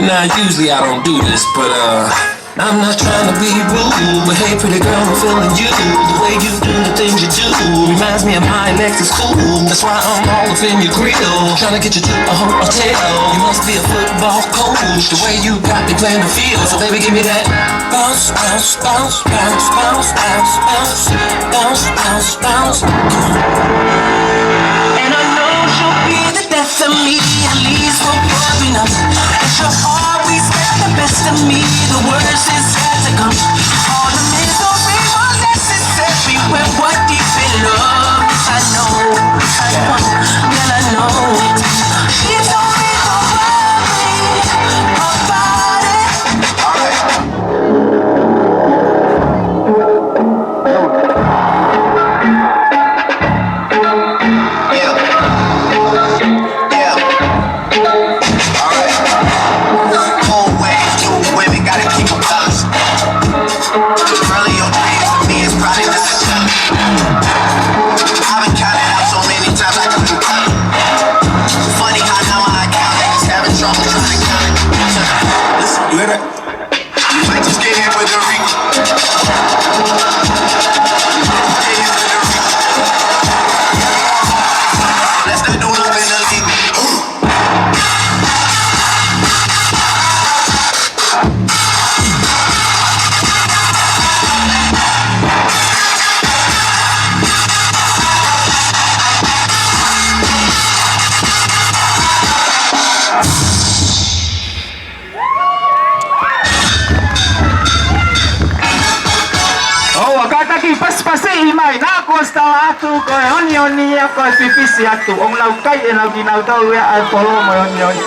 Now, usually I don't do this, but I'm not trying to be rude, but hey, pretty girl, I'm feeling you. The way you do the things you do reminds me of my Lexus cool. That's why I'm all up in your grill, trying to get you to a hotel. You must be a football coach, the way you got me playing the field. So baby, give me that bounce, bounce, bounce, bounce, bounce, bounce, bounce, bounce, bounce, bounce. And I know she'll be the death of me, at least we're both enough. And she'll always get the best of me, the worst is yet to come. All the misery was necessary when we're deep in love. I know, girl, I know. She told me don't worry about it. Atu koe honi honi ja koe pipisi atu. Ong lau kai e lau ki nau tau ea ai polo mo honi honi.